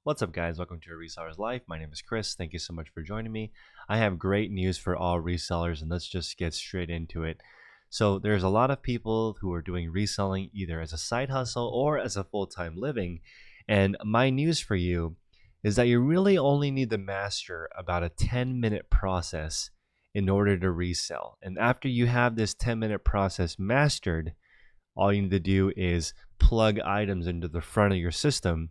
What's up, guys? Welcome to Resellers Life. My name is Chris. Thank you so much for joining me. I have great news for all resellers, and let's just get straight into it. So there's a lot of people who are doing reselling either as a side hustle or as a full-time living. And my news for you is that you really only need to master about a 10-minute process in order to resell. And after you have this 10-minute process mastered, all you need to do is plug items into the front of your system,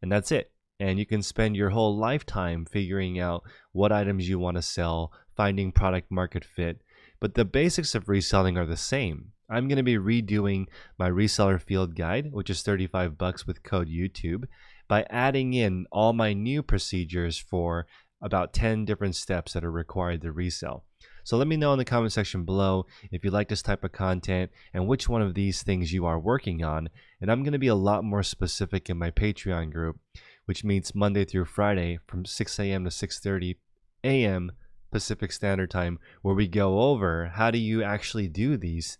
and that's it. And you can spend your whole lifetime figuring out what items you want to sell, finding product market fit. But the basics of reselling are the same. I'm going to be redoing my reseller field guide, which is $35 with code YouTube, by adding in all my new procedures for about 10 different steps that are required to resell. So let me know in the comment section below if you like this type of content and which one of these things you are working on. And I'm going to be a lot more specific in my Patreon group, which meets Monday through Friday from 6 a.m. to 6:30 a.m. Pacific Standard Time, where we go over how do you actually do these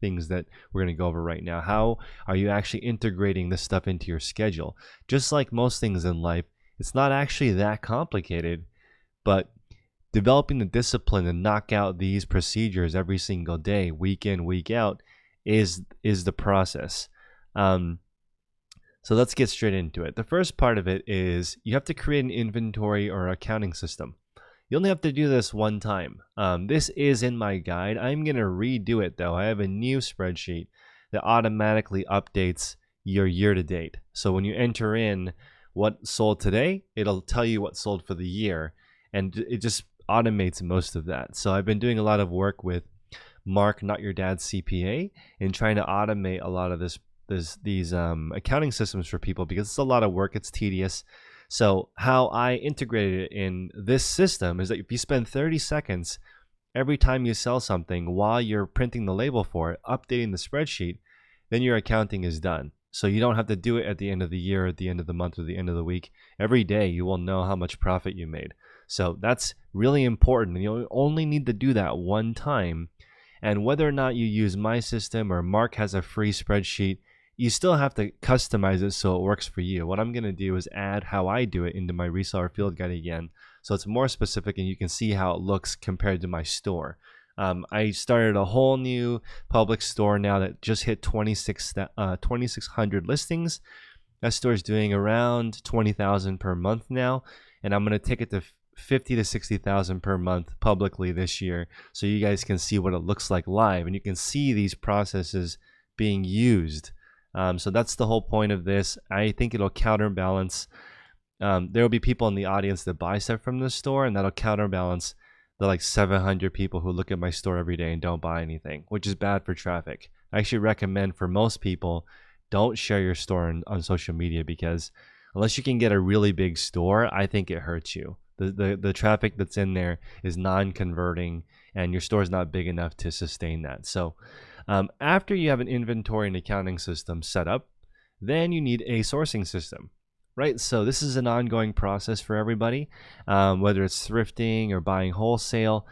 things that we're going to go over right now. How are you actually integrating this stuff into your schedule? Just like most things in life, it's not actually that complicated, but developing the discipline to knock out these procedures every single day, week in, week out, is the process. So let's get straight into it. The first part of it is you have to create an inventory or accounting system. You only have to do this one time. This is in my guide. I'm going to redo it though. I have a new spreadsheet that automatically updates your year to date. So when you enter in what sold today, it'll tell you what sold for the year, and it just automates most of that. So I've been doing a lot of work with Mark, Not Your Dad's CPA, in trying to automate a lot of these accounting systems for people, because it's a lot of work, it's tedious. So how I integrated it in this system is that if you spend 30 seconds every time you sell something while you're printing the label for it, updating the spreadsheet, then your accounting is done. So you don't have to do it at the end of the year, at the end of the month, or the end of the week. Every day you will know how much profit you made. So that's really important. You only need to do that one time. And whether or not you use my system or Mark has a free spreadsheet, you still have to customize it so it works for you. What I'm going to do is add how I do it into my reseller field guide again, so it's more specific and you can see how it looks compared to my store. I started a whole new public store now that just hit 2,600 listings. That store is doing around 20,000 per month now, and I'm going to take it to 50 to 60,000 per month publicly this year, so you guys can see what it looks like live and you can see these processes being used. So that's the whole point of this. I think it'll counterbalance. There will be people in the audience that buy stuff from the store, and that'll counterbalance the like 700 people who look at my store every day and don't buy anything, which is bad for traffic. I actually recommend for most people, don't share your store on social media, because unless you can get a really big store, I think it hurts you. The traffic that's in there is non-converting, and your store is not big enough to sustain that. So after you have an inventory and accounting system set up, then you need a sourcing system, right? So this is an ongoing process for everybody, whether it's thrifting or buying wholesale.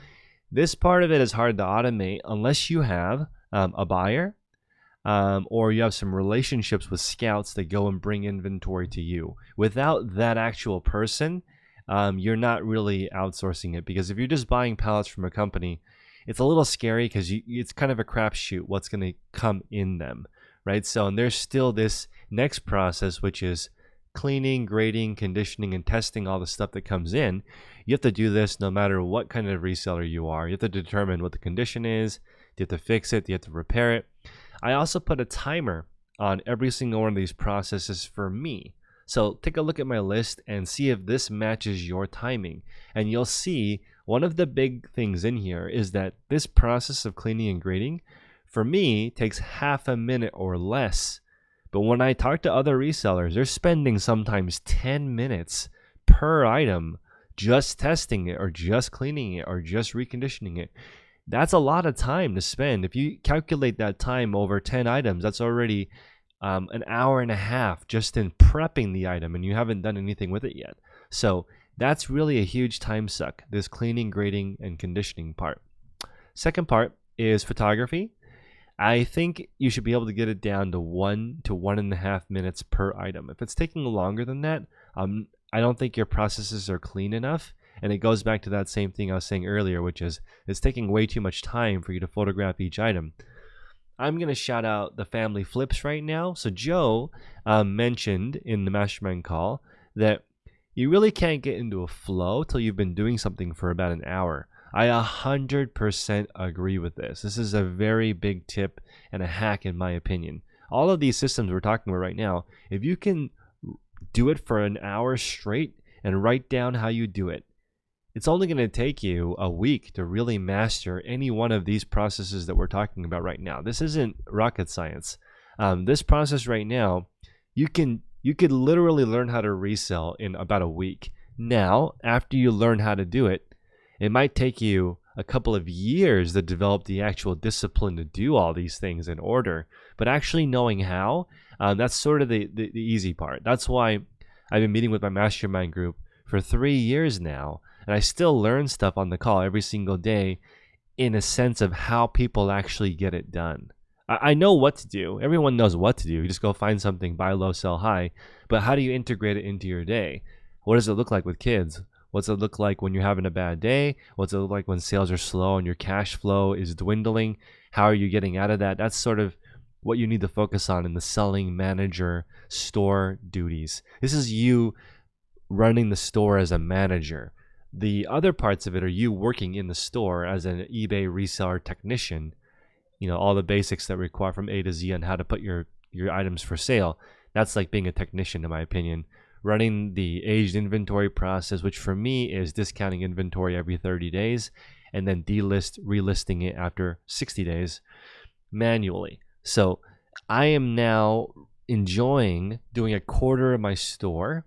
This part of it is hard to automate unless you have a buyer, or you have some relationships with scouts that go and bring inventory to you. Without that actual person, you're not really outsourcing it, because if you're just buying pallets from a company, it's a little scary because it's kind of a crapshoot what's going to come in them, right? So, and there's still this next process, which is cleaning, grading, conditioning, and testing all the stuff that comes in. You have to do this no matter what kind of reseller you are. You have to determine what the condition is. Do you have to fix it? Do you have to repair it? I also put a timer on every single one of these processes for me. So take a look at my list and see if this matches your timing. And you'll see one of the big things in here is that this process of cleaning and grading, for me, takes half a minute or less. But when I talk to other resellers, they're spending sometimes 10 minutes per item just testing it, or just cleaning it, or just reconditioning it. That's a lot of time to spend. If you calculate that time over 10 items, that's already an hour and a half just in prepping the item, and you haven't done anything with it yet. So that's really a huge time suck, this cleaning, grading, and conditioning part. Second part is photography. I think you should be able to get it down to 1 to 1.5 minutes per item. If it's taking longer than that, I don't think your processes are clean enough. And it goes back to that same thing I was saying earlier, which is it's taking way too much time for you to photograph each item. I'm going to shout out the family flips right now. So Joe mentioned in the mastermind call that you really can't get into a flow till you've been doing something for about an hour. I 100% agree with this. This is a very big tip and a hack in my opinion. All of these systems we're talking about right now, if you can do it for an hour straight and write down how you do it, it's only going to take you a week to really master any one of these processes that we're talking about right now. This isn't rocket science. This process right now, you could literally learn how to resell in about a week. Now, after you learn how to do it, it might take you a couple of years to develop the actual discipline to do all these things in order. But actually knowing how, that's sort of the easy part. That's why I've been meeting with my mastermind group for 3 years now, and I still learn stuff on the call every single day in a sense of how people actually get it done. I know what to do. Everyone knows what to do. You just go find something, buy low, sell high. But how do you integrate it into your day? What does it look like with kids? What's it look like when you're having a bad day? What's it look like when sales are slow and your cash flow is dwindling? How are you getting out of that? That's sort of what you need to focus on in the selling manager store duties. This is you running the store as a manager. The other parts of it are you working in the store as an eBay reseller technician. You know, all the basics that require from A to Z on how to put your items for sale. That's like being a technician, in my opinion. Running the aged inventory process, which for me is discounting inventory every 30 days and then relisting it after 60 days manually. So I am now enjoying doing a quarter of my store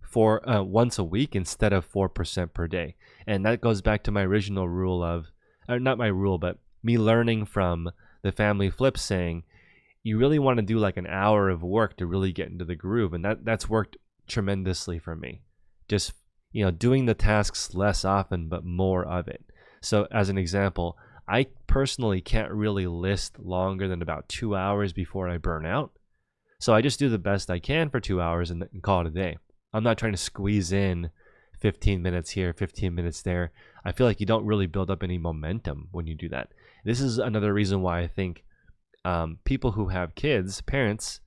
for once a week instead of 4% per day. And that goes back to my original rule of, not my rule, but me learning from the family flip saying, you really want to do like an hour of work to really get into the groove. And that's worked tremendously for me. Just, doing the tasks less often, but more of it. So as an example, I personally can't really list longer than about 2 hours before I burn out. So I just do the best I can for 2 hours and call it a day. I'm not trying to squeeze in 15 minutes here, 15 minutes there. I feel like you don't really build up any momentum when you do that. This is another reason why I think people who have kids, parents,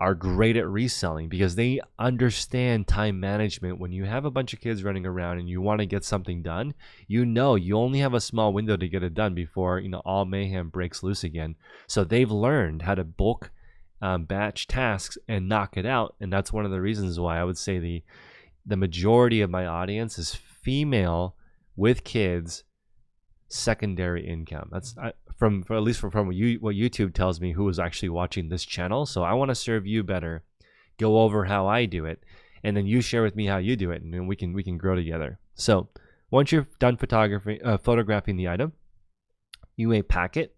are great at reselling because they understand time management. When you have a bunch of kids running around and you want to get something done, you only have a small window to get it done before all mayhem breaks loose again. So they've learned how to bulk batch tasks and knock it out. And that's one of the reasons why I would say the majority of my audience is female with kids, secondary income. That's from at least from what YouTube tells me who is actually watching this channel. So I want to serve you better, go over how I do it, and then you share with me how you do it, and then we can grow together. So once you're done photographing the item, you may pack it.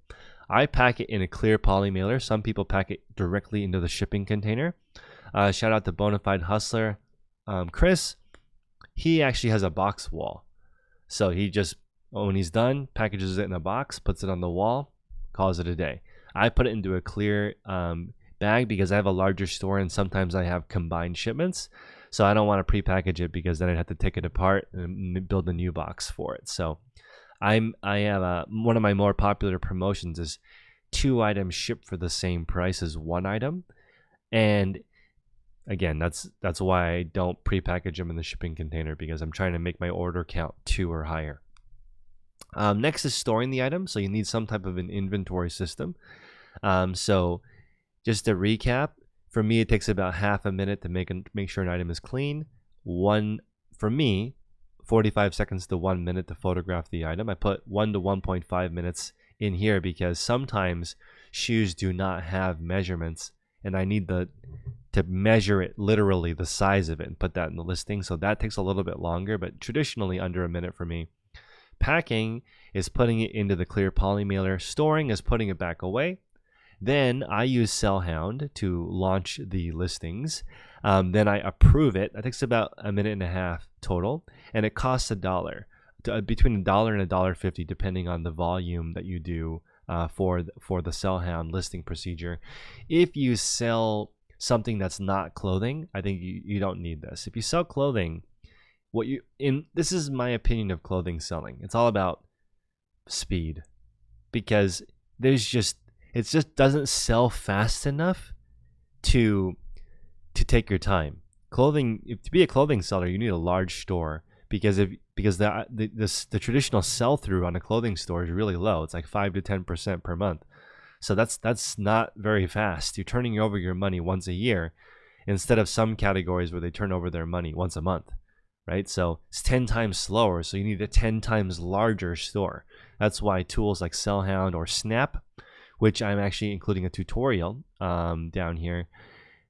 I pack it in a clear poly mailer. Some people pack it directly into the shipping container. Shout out to Bonafide Hustler, Chris. He actually has a box wall, so he just, when he's done, packages it in a box, puts it on the wall, calls it a day. I put it into a clear bag because I have a larger store and sometimes I have combined shipments. So I don't want to pre-package it because then I'd have to take it apart and build a new box for it. So I have one of my more popular promotions is 2 items shipped for the same price as 1 item. And again, that's why I don't pre-package them in the shipping container, because I'm trying to make my order count 2 or higher. Next is storing the item. So you need some type of an inventory system. So just to recap, for me, it takes about half a minute to make sure an item is clean. For me, 45 seconds to 1 minute to photograph the item. I put 1 to 1.5 minutes in here because sometimes shoes do not have measurements and I need to measure it literally, the size of it, and put that in the listing. So that takes a little bit longer, but traditionally under a minute for me. Packing is putting it into the clear poly mailer. Storing is putting it back away. Then I use Sellhound to launch the listings. Then I approve it. That takes about a minute and a half total, and it costs $1, between $1 and $1.50, depending on the volume that you do for the Sellhound listing procedure. If you sell something that's not clothing, I think you don't need this. If you sell clothing, this is my opinion of clothing selling. It's all about speed, because it just doesn't sell fast enough to take your time. To be a clothing seller, you need a large store, because the traditional sell through on a clothing store is really low. It's like 5 to 10% per month. So that's not very fast. You're turning over your money once a year, instead of some categories where they turn over their money once a month, right? So it's 10 times slower. So you need a 10 times larger store. That's why tools like Sellhound or Snap, which I'm actually including a tutorial down here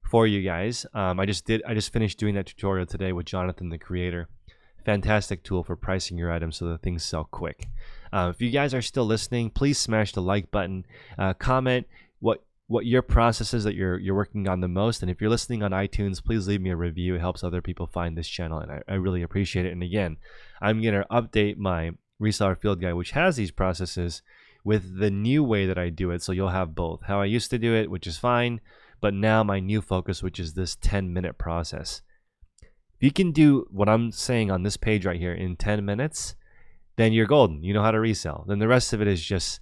for you guys. I just finished doing that tutorial today with Jonathan, the creator. Fantastic tool for pricing your items so that things sell quick. If you guys are still listening, please smash the like button. Comment what your process is that you're working on the most. And if you're listening on iTunes, please leave me a review. It helps other people find this channel, and I really appreciate it. And again, I'm going to update my reseller field guide, which has these processes, with the new way that I do it. So you'll have both. How I used to do it, which is fine, but now my new focus, which is this 10-minute process. If you can do what I'm saying on this page right here in 10 minutes, then you're golden. You know how to resell. Then the rest of it is just,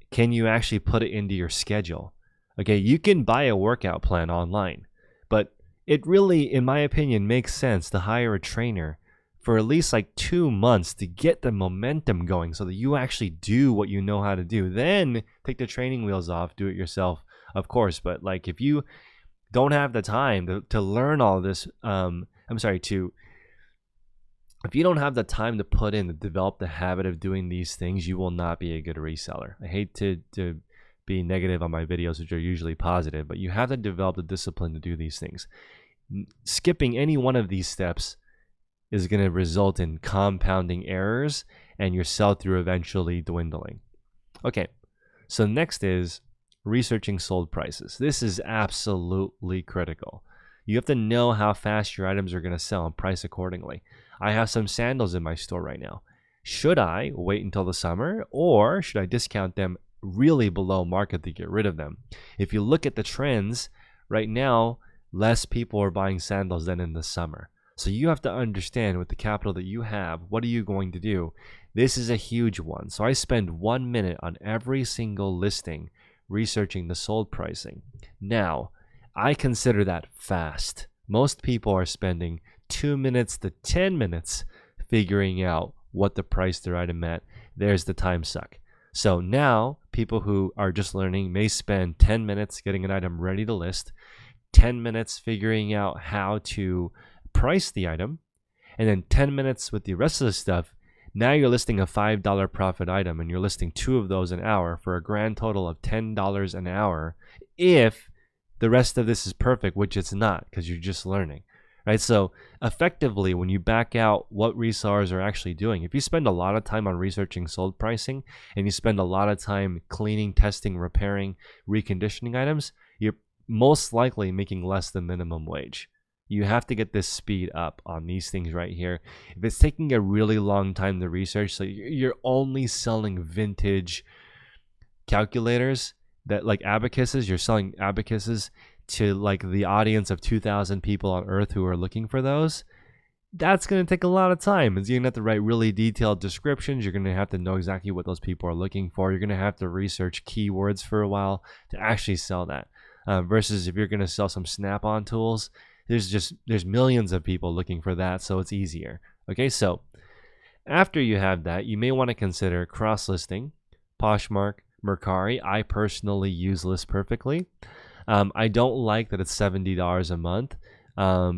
can you actually put it into your schedule? Okay, you can buy a workout plan online, but it really, in my opinion, makes sense to hire a trainer for at least like 2 months to get the momentum going so that you actually do what you know how to do. Then take the training wheels off, do it yourself, of course. But like, if you don't have the time to learn all this, if you don't have the time to put in to develop the habit of doing these things, you will not be a good reseller. I hate to be negative on my videos, which are usually positive, but you have to develop the discipline to do these things. Skipping any one of these steps is going to result in compounding errors and your sell-through eventually dwindling. Okay, so next is researching sold prices. This is absolutely critical. You have to know how fast your items are going to sell and price accordingly. I have some sandals in my store right now. Should I wait until the summer, or should I discount them really below market to get rid of them? If you look at the trends right now, less people are buying sandals than in the summer. So you have to understand, with the capital that you have, what are you going to do? This is a huge one. So I spend 1 minute on every single listing researching the sold pricing. Now, I consider that fast. Most people are spending 2 minutes to 10 minutes figuring out what the price their item at. There's the time suck. So now people who are just learning may spend 10 minutes getting an item ready to list, 10 minutes figuring out how to price the item, and then 10 minutes with the rest of the stuff. Now you're listing a $5 profit item, and you're listing 2 of those an hour for a grand total of $10 an hour, if the rest of this is perfect, which it's not, because you're just learning, right? So effectively, when you back out what resellers are actually doing, if you spend a lot of time on researching sold pricing, and you spend a lot of time cleaning, testing, repairing, reconditioning items, you're most likely making less than minimum wage. You have to get this speed up on these things right here. If it's taking a really long time to research, so you're only selling vintage calculators, that like abacuses, you're selling abacuses to like the audience of 2,000 people on earth who are looking for those, that's going to take a lot of time. You're going to have to write really detailed descriptions. You're going to have to know exactly what those people are looking for. You're going to have to research keywords for a while to actually sell that. Versus if you're going to sell some Snap-on tools, there's millions of people looking for that, so it's easier. Okay, so after you have that, you may want to consider cross-listing, Poshmark, Mercari. I personally use List Perfectly. I don't like that it's $70 a month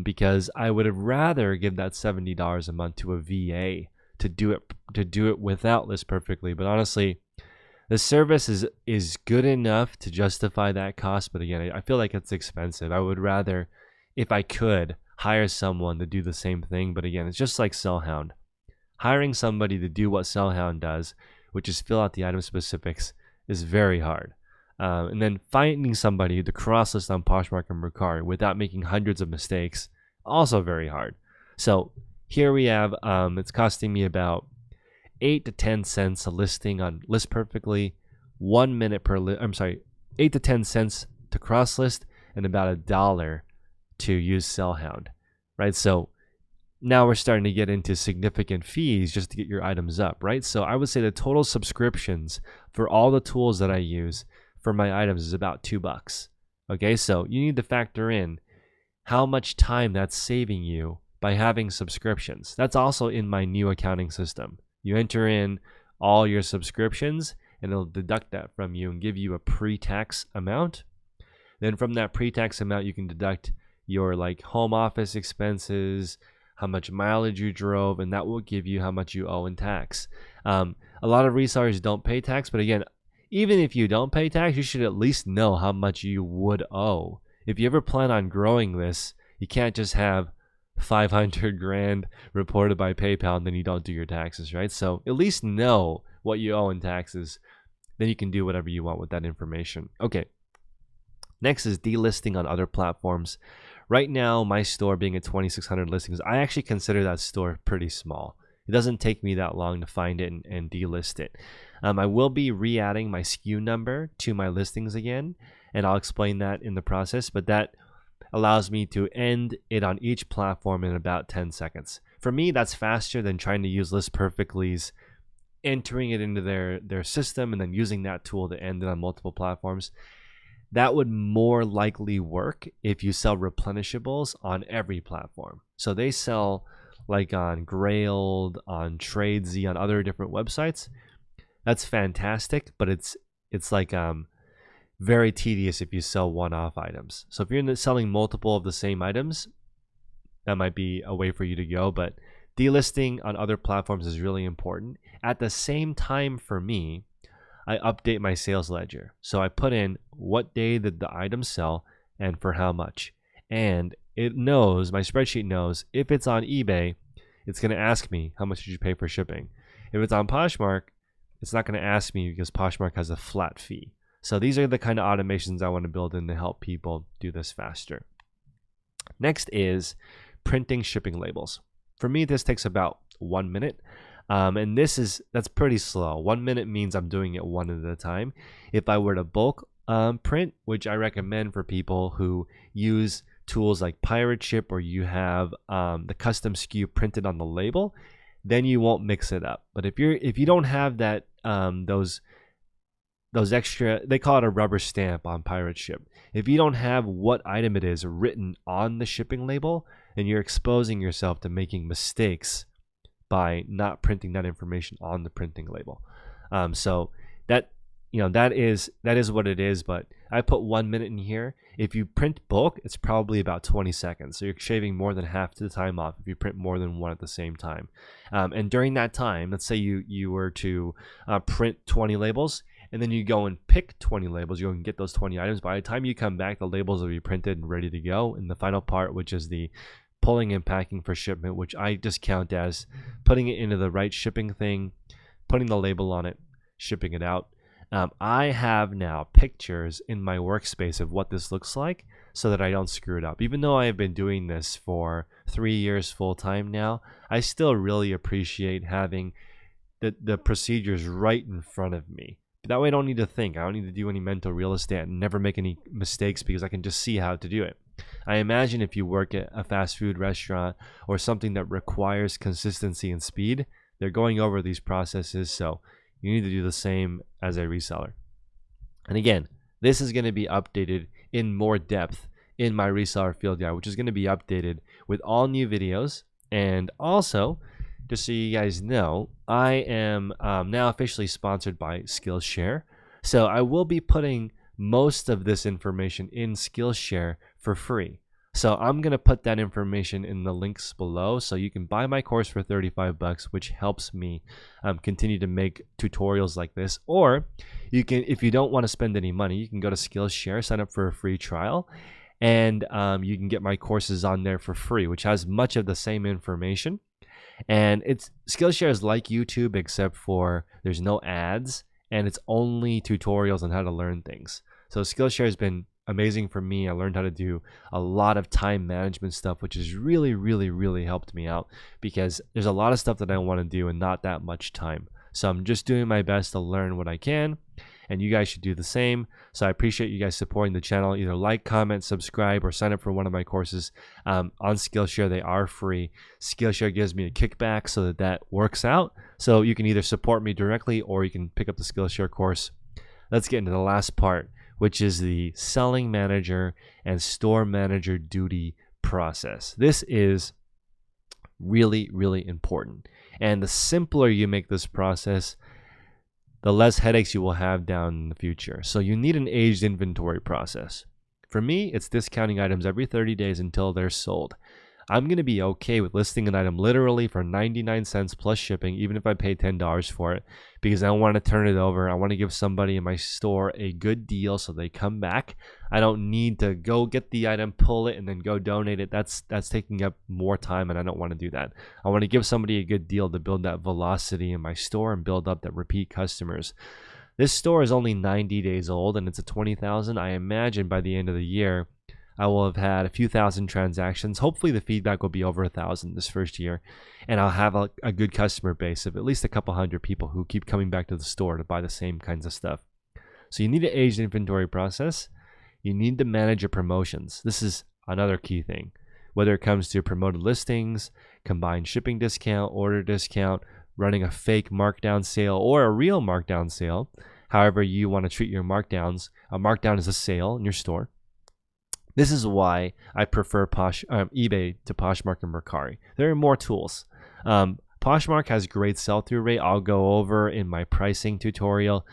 because I would have rather give that $70 a month to a VA to do it without List Perfectly. But honestly, the service is good enough to justify that cost. But again, I feel like it's expensive. I would rather, if I could, hire someone to do the same thing. But again, it's just like Sellhound. Hiring somebody to do what Sellhound does, which is fill out the item specifics, is very hard. And then finding somebody to cross-list on Poshmark and Mercari without making hundreds of mistakes, also very hard. So here we have, it's costing me about 8 to 10 cents a listing on List Perfectly, 1 minute per I'm sorry, 8 to 10 cents to cross list and about $1 to use Sellhound, right? So now we're starting to get into significant fees just to get your items up, right? So I would say the total subscriptions for all the tools that I use for my items is about $2. Okay, so you need to factor in how much time that's saving you by having subscriptions. That's also in my new accounting system. You enter in all your subscriptions and it'll deduct that from you and give you a pre-tax amount. Then from that pre-tax amount, you can deduct your like home office expenses, how much mileage you drove, and that will give you how much you owe in tax. A lot of resellers don't pay tax, but again, even if you don't pay tax, you should at least know how much you would owe. If you ever plan on growing this, you can't just have 500 grand reported by PayPal and then you don't do your taxes, right? So at least know what you owe in taxes. Then you can do whatever you want with that information. Okay. Next is delisting on other platforms. Right now, my store being at 2,600 listings, I actually consider that store pretty small. It doesn't take me that long to find it and delist it. I will be re-adding my SKU number to my listings again, and I'll explain that in the process, but that allows me to end it on each platform in about 10 seconds. For me, that's faster than trying to use List Perfectly's, entering it into their system and then using that tool to end it on multiple platforms. That would more likely work if you sell replenishables on every platform. So they sell like on Grailed, on Tradesy, on other different websites. That's fantastic, but it's like very tedious if you sell one-off items. So if you're selling multiple of the same items, that might be a way for you to go, but delisting on other platforms is really important. At the same time, for me, I update my sales ledger. So I put in what day did the item sell and for how much. And it knows, my spreadsheet knows, if it's on eBay, it's going to ask me how much did you pay for shipping. If it's on Poshmark, it's not going to ask me because Poshmark has a flat fee. So these are the kind of automations I want to build in to help people do this faster. Next is printing shipping labels. For me, this takes about 1 minute. And that's pretty slow. 1 minute means I'm doing it one at a time. If I were to bulk print, which I recommend for people who use tools like Pirate Ship, or you have the custom SKU printed on the label, then you won't mix it up. But if you don't have that those extra, they call it a rubber stamp on Pirate Ship. If you don't have what item it is written on the shipping label, then you're exposing yourself to making mistakes by not printing that information on the printing label. So that is what it is, but I put 1 minute in here. If you print bulk, it's probably about 20 seconds. So you're shaving more than half the time off if you print more than one at the same time. And during that time, let's say you were to print 20 labels, and then you go and pick 20 labels, you go and get those 20 items. By the time you come back, the labels will be printed and ready to go. And the final part, which is the pulling and packing for shipment, which I just count as putting it into the right shipping thing, putting the label on it, shipping it out. I have now pictures in my workspace of what this looks like so that I don't screw it up. Even though I have been doing this for 3 years full time now, I still really appreciate having the procedures right in front of me. That way I don't need to think. I don't need to do any mental real estate and never make any mistakes because I can just see how to do it. I imagine if you work at a fast food restaurant or something that requires consistency and speed, they're going over these processes, so you need to do the same as a reseller. And again, this is going to be updated in more depth in my reseller field guide, which is going to be updated with all new videos. And also, just so you guys know, I am now officially sponsored by Skillshare. So I will be putting most of this information in Skillshare for free. So I'm going to put that information in the links below, so you can buy my course for $35, which helps me continue to make tutorials like this. Or you can, if you don't want to spend any money, you can go to Skillshare, sign up for a free trial, and you can get my courses on there for free, which has much of the same information. And Skillshare is like YouTube, except for there's no ads, and it's only tutorials on how to learn things. So Skillshare has been amazing for me. I learned how to do a lot of time management stuff, which has really, really, really helped me out because there's a lot of stuff that I want to do and not that much time. So I'm just doing my best to learn what I can. and you guys should do the same. So I appreciate you guys supporting the channel. Either like, comment, subscribe, or sign up for one of my courses on Skillshare. They are free. Skillshare gives me a kickback so that works out. So you can either support me directly or you can pick up the Skillshare course. Let's get into the last part, which is the selling manager and store manager duty process. This is really, really important. And the simpler you make this process, the less headaches you will have down in the future. So you need an aged inventory process. For me, it's discounting items every 30 days until they're sold. I'm going to be okay with listing an item literally for 99 cents plus shipping, even if I pay $10 for it, because I want to turn it over. I want to give somebody in my store a good deal so they come back. I don't need to go get the item, pull it, and then go donate it. That's taking up more time, and I don't want to do that. I want to give somebody a good deal to build that velocity in my store and build up that repeat customers. This store is only 90 days old, and it's a 20,000. I imagine by the end of the year, I will have had a few thousand transactions. Hopefully the feedback will be over 1,000 this first year, and I'll have a good customer base of at least a couple hundred people who keep coming back to the store to buy the same kinds of stuff. So you need an aged inventory process. You need to manage your promotions. This is another key thing, whether it comes to promoted listings, combined shipping discount, order discount, running a fake markdown sale or a real markdown sale. However you want to treat your markdowns. A markdown is a sale in your store. This is why I prefer eBay to Poshmark and Mercari. There are more tools. Poshmark has great sell-through rate. I'll go over in my pricing tutorial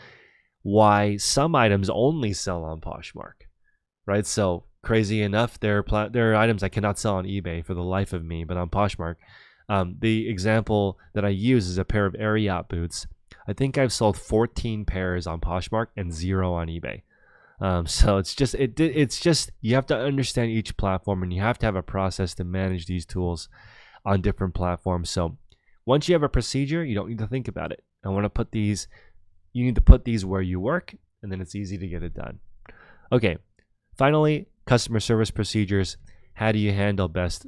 why some items only sell on Poshmark, right? So crazy enough, there are items I cannot sell on eBay for the life of me, but on Poshmark. The example that I use is a pair of Ariat boots. I think I've sold 14 pairs on Poshmark and 0 on eBay. So it's just you have to understand each platform, and you have to have a process to manage these tools on different platforms. So once you have a procedure, you don't need to think about it. You need to put these where you work, and then it's easy to get it done. Okay, finally, customer service procedures. How do you handle best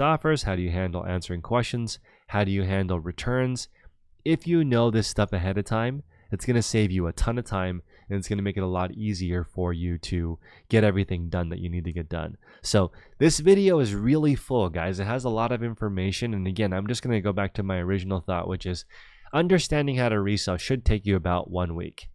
offers? How do you handle answering questions? How do you handle returns? If you know this stuff ahead of time, it's going to save you a ton of time, and it's going to make it a lot easier for you to get everything done that you need to get done. So this video is really full, guys. It has a lot of information. And again, I'm just going to go back to my original thought, which is understanding how to resell should take you about 1 week.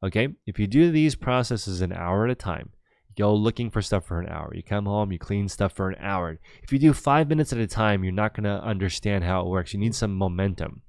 Okay. If you do these processes an hour at a time, you go looking for stuff for an hour. You come home, you clean stuff for an hour. If you do 5 minutes at a time, you're not going to understand how it works. You need some momentum.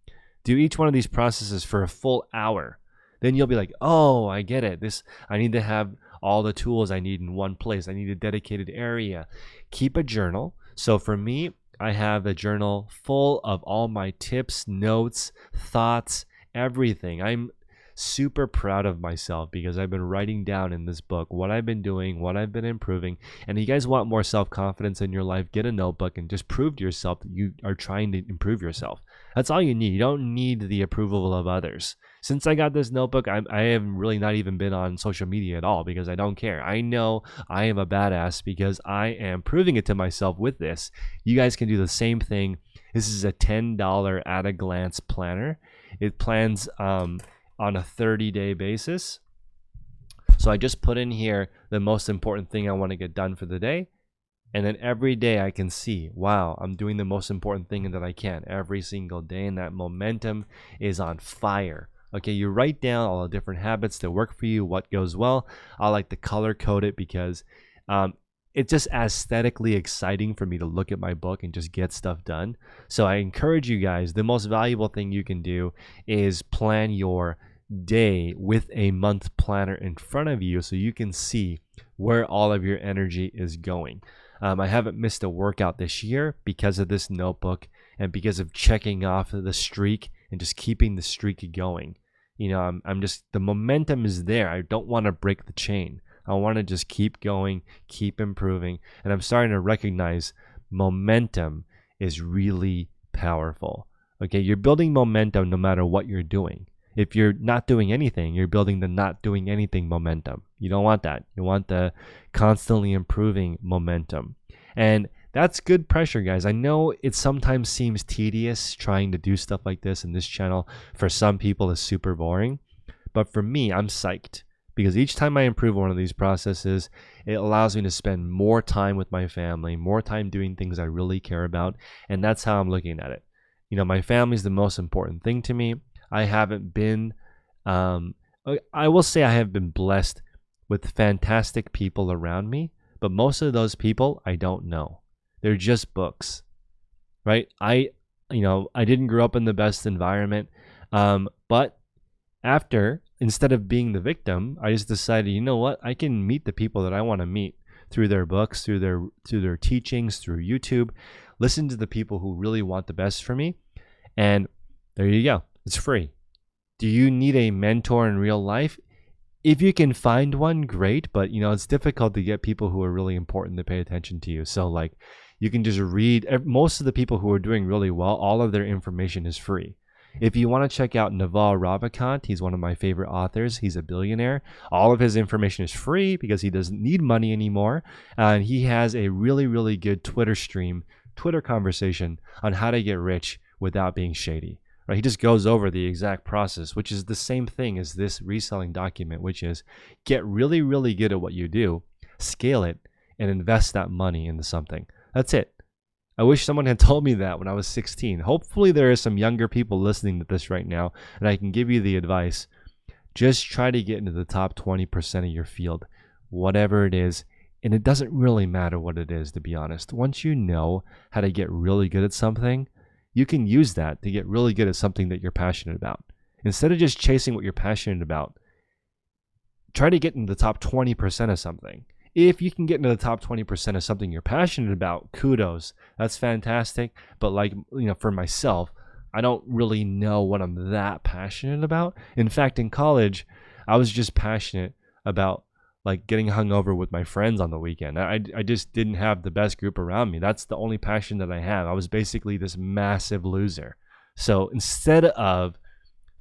Do each one of these processes for a full hour. Then you'll be like, oh, I get it. I need to have all the tools I need in one place. I need a dedicated area. Keep a journal. So for me, I have a journal full of all my tips, notes, thoughts, everything. I'm super proud of myself because I've been writing down in this book what I've been doing, what I've been improving. And if you guys want more self-confidence in your life, get a notebook and just prove to yourself that you are trying to improve yourself. That's all you need. You don't need the approval of others. Since I got this notebook, I have really not even been on social media at all because I don't care. I know I am a badass because I am proving it to myself with this. You guys can do the same thing. This is a $10 at-a-glance planner. It plans on a 30-day basis. So I just put in here the most important thing I want to get done for the day. And then every day I can see, wow, I'm doing the most important thing that I can every single day. And that momentum is on fire. Okay, you write down all the different habits that work for you, what goes well. I like to color code it because it's just aesthetically exciting for me to look at my book and just get stuff done. So I encourage you guys, the most valuable thing you can do is plan your day with a month planner in front of you so you can see where all of your energy is going. I haven't missed a workout this year because of this notebook and because of checking off the streak and just keeping the streak going. You know, I'm just, the momentum is there. I don't want to break the chain. I want to just keep going, keep improving. And I'm starting to recognize momentum is really powerful. Okay, you're building momentum no matter what you're doing. If you're not doing anything, you're building the not doing anything momentum. You don't want that. You want the constantly improving momentum. And that's good pressure, guys. I know it sometimes seems tedious trying to do stuff like this, and this channel for some people is super boring. But for me, I'm psyched because each time I improve one of these processes, it allows me to spend more time with my family, more time doing things I really care about. And that's how I'm looking at it. My family is the most important thing to me. I haven't been, I will say I have been blessed with fantastic people around me, but most of those people I don't know. They're just books, right? I didn't grow up in the best environment, but instead of being the victim, I just decided, you know what? I can meet the people that I want to meet through their books, through their teachings, through YouTube. Listen to the people who really want the best for me, and there you go. It's free. Do you need a mentor in real life? If you can find one, great, but it's difficult to get people who are really important to pay attention to you. So like you can just read. Most of the people who are doing really well, all of their information is free. If you want to check out Naval Ravikant, he's one of my favorite authors. He's a billionaire. All of his information is free because he doesn't need money anymore. And he has a really, really good Twitter conversation on how to get rich without being shady. Right? He just goes over the exact process, which is the same thing as this reselling document, which is get really, really good at what you do, scale it, and invest that money into something. That's it. I wish someone had told me that when I was 16. Hopefully there are some younger people listening to this right now, and I can give you the advice. Just try to get into the top 20% of your field, whatever it is. And it doesn't really matter what it is, to be honest. Once you know how to get really good at something, you can use that to get really good at something that you're passionate about. Instead of just chasing what you're passionate about, try to get into the top 20% of something. If you can get into the top 20% of something you're passionate about, kudos. That's fantastic. But for myself, I don't really know what I'm that passionate about. In fact, in college, I was just passionate about getting hungover with my friends on the weekend. I just didn't have the best group around me. That's the only passion that I have. I was basically this massive loser. So instead of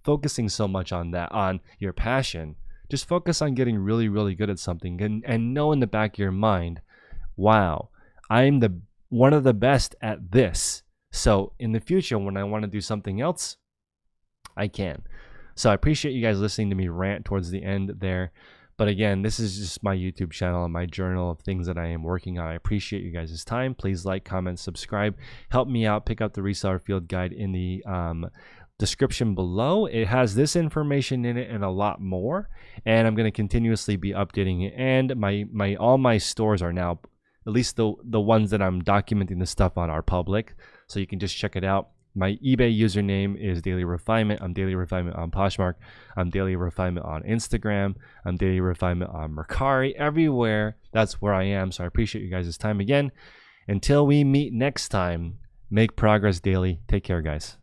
focusing so much on your passion, just focus on getting really, really good at something and know in the back of your mind, wow, I'm one of the best at this. So in the future, when I want to do something else, I can. So I appreciate you guys listening to me rant towards the end there. But again, this is just my YouTube channel and my journal of things that I am working on. I appreciate you guys' time. Please like, comment, subscribe. Help me out. Pick up the Reseller Field Guide in the description below. It has this information in it and a lot more. And I'm going to continuously be updating it. And all my stores are now, at least the ones that I'm documenting the stuff on, are public. So you can just check it out. My eBay username is Daily Refinement. I'm Daily Refinement on Poshmark. I'm Daily Refinement on Instagram. I'm Daily Refinement on Mercari. Everywhere, that's where I am. So I appreciate you guys' time again. Until we meet next time, make progress daily. Take care, guys.